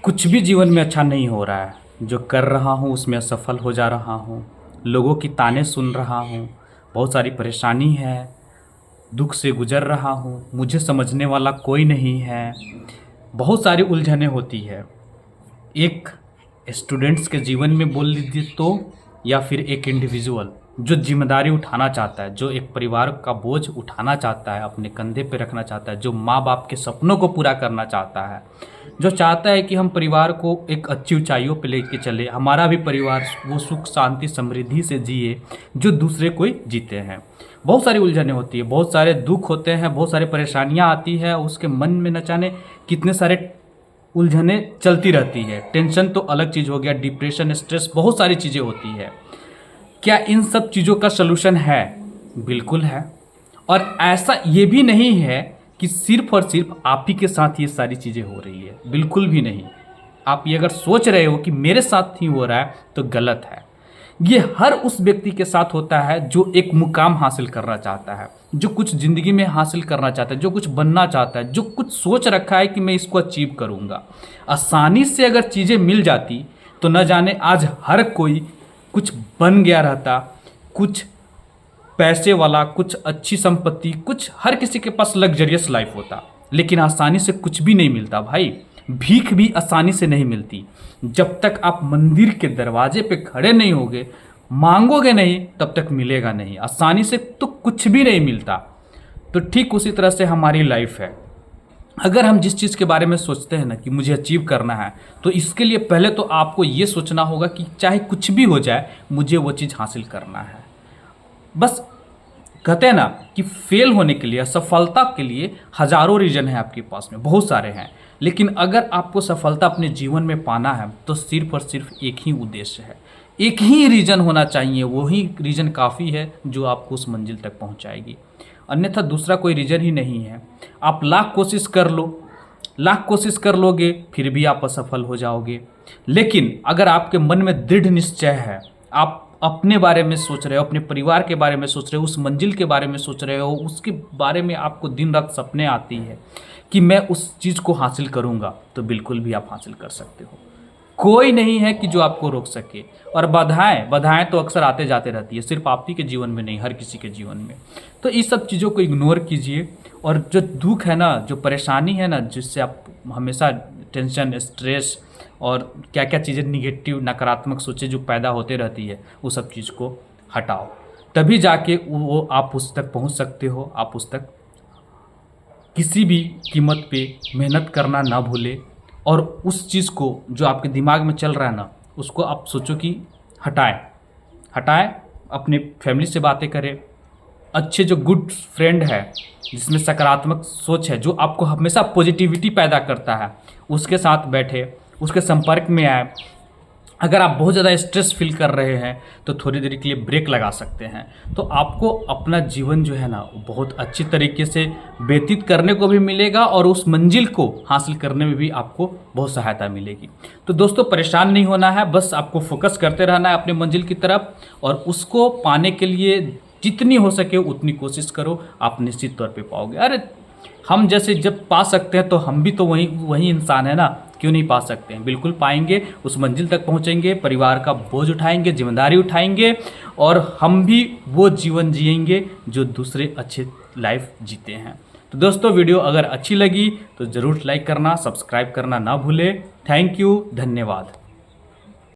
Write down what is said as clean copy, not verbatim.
कुछ भी जीवन में अच्छा नहीं हो रहा है। जो कर रहा हूँ उसमें असफल हो जा रहा हूँ। लोगों की ताने सुन रहा हूँ। बहुत सारी परेशानी है। दुख से गुजर रहा हूँ। मुझे समझने वाला कोई नहीं है। बहुत सारी उलझनें होती है। एक स्टूडेंट्स के जीवन में बोल लीजिए तो, या फिर एक इंडिविजुअल जो जिम्मेदारी उठाना चाहता है, जो एक परिवार का बोझ उठाना चाहता है, अपने कंधे पे रखना चाहता है, जो माँ बाप के सपनों को पूरा करना चाहता है, जो चाहता है कि हम परिवार को एक अच्छी ऊंचाइयों पे लेके चले, हमारा भी परिवार वो सुख शांति समृद्धि से जिए जो दूसरे कोई जीते हैं। बहुत सारी उलझनें होती है, बहुत सारे दुख होते हैं, बहुत सारी परेशानियाँ आती है। उसके मन में न जाने कितने सारे उलझनें चलती रहती है। टेंशन तो अलग चीज़ हो गया, डिप्रेशन, स्ट्रेस, बहुत सारी चीज़ें होती है। क्या इन सब चीज़ों का सलूशन है? बिल्कुल है। और ऐसा ये भी नहीं है कि सिर्फ और सिर्फ आप ही के साथ ये सारी चीज़ें हो रही है, बिल्कुल भी नहीं। आप ये अगर सोच रहे हो कि मेरे साथ ही हो रहा है तो गलत है। ये हर उस व्यक्ति के साथ होता है जो एक मुकाम हासिल करना चाहता है, जो कुछ ज़िंदगी में हासिल करना चाहता है, जो कुछ बनना चाहता है, जो कुछ सोच रखा है कि मैं इसको अचीव करूँगा। आसानी से अगर चीज़ें मिल जाती तो न जाने आज हर कोई कुछ बन गया रहता, कुछ पैसे वाला, कुछ अच्छी संपत्ति, कुछ हर किसी के पास लग्जरियस लाइफ होता। लेकिन आसानी से कुछ भी नहीं मिलता भाई। भीख भी आसानी से नहीं मिलती। जब तक आप मंदिर के दरवाजे पे खड़े नहीं होगे, मांगोगे नहीं, तब तक मिलेगा नहीं। आसानी से तो कुछ भी नहीं मिलता। तो ठीक उसी तरह से हमारी लाइफ है। अगर हम जिस चीज़ के बारे में सोचते हैं ना कि मुझे अचीव करना है, तो इसके लिए पहले तो आपको ये सोचना होगा कि चाहे कुछ भी हो जाए, मुझे वो चीज़ हासिल करना है। बस कहते हैं ना कि फेल होने के लिए, असफलता के लिए हजारों रीजन है आपके पास में, बहुत सारे हैं। लेकिन अगर आपको सफलता अपने जीवन में पाना है तो सिर्फ और सिर्फ एक ही उद्देश्य है, एक ही रीजन होना चाहिए। वही रीजन काफ़ी है जो आपको उस मंजिल तक पहुंचाएगी। अन्यथा दूसरा कोई रीजन ही नहीं है। आप लाख कोशिश कर लो, लाख कोशिश कर लोगे, फिर भी आप असफल हो जाओगे। लेकिन अगर आपके मन में दृढ़ निश्चय है, आप अपने बारे में सोच रहे हो, अपने परिवार के बारे में सोच रहे हो, उस मंजिल के बारे में सोच रहे हो, उसके बारे में आपको दिन रात सपने आती है कि मैं उस चीज़ को हासिल करूंगा, तो बिल्कुल भी आप हासिल कर सकते हो। कोई नहीं है कि जो आपको रोक सके। और बाधाएं बाधाएं तो अक्सर आते जाते रहती है, सिर्फ आप ही के जीवन में नहीं, हर किसी के जीवन में। तो इस सब चीज़ों को इग्नोर कीजिए। और जो दुख है ना, जो परेशानी है ना, जिससे आप हमेशा टेंशन, स्ट्रेस और क्या क्या चीज़ें निगेटिव, नकारात्मक सोचें जो पैदा होते रहती है, वो सब चीज़ को हटाओ। तभी जाके वो आप उस तक पहुंच सकते हो। आप उस तक किसी भी कीमत पे मेहनत करना ना भूले। और उस चीज़ को जो आपके दिमाग में चल रहा है ना, उसको आप सोचो कि हटाएं हटाएं। अपने फैमिली से बातें करें। अच्छे जो गुड फ्रेंड है, जिसमें सकारात्मक सोच है, जो आपको हमेशा पॉजिटिविटी पैदा करता है, उसके साथ बैठे, उसके संपर्क में आए। अगर आप बहुत ज़्यादा स्ट्रेस फील कर रहे हैं तो थोड़ी देर के लिए ब्रेक लगा सकते हैं। तो आपको अपना जीवन जो है ना, बहुत अच्छी तरीके से व्यतीत करने को भी मिलेगा और उस मंजिल को हासिल करने में भी आपको बहुत सहायता मिलेगी। तो दोस्तों, परेशान नहीं होना है, बस आपको फोकस करते रहना है अपने मंजिल की तरफ। और उसको पाने के लिए जितनी हो सके उतनी कोशिश करो, आप निश्चित तौर पे पाओगे। अरे हम जैसे जब पा सकते हैं तो हम भी तो वही वही इंसान है ना, क्यों नहीं पा सकते हैं? बिल्कुल पाएंगे, उस मंजिल तक पहुंचेंगे, परिवार का बोझ उठाएंगे, जिम्मेदारी उठाएंगे, और हम भी वो जीवन जिएंगे जो दूसरे अच्छे लाइफ जीते हैं। तो दोस्तों, वीडियो अगर अच्छी लगी तो ज़रूर लाइक करना, सब्सक्राइब करना ना भूलें। थैंक यू, धन्यवाद।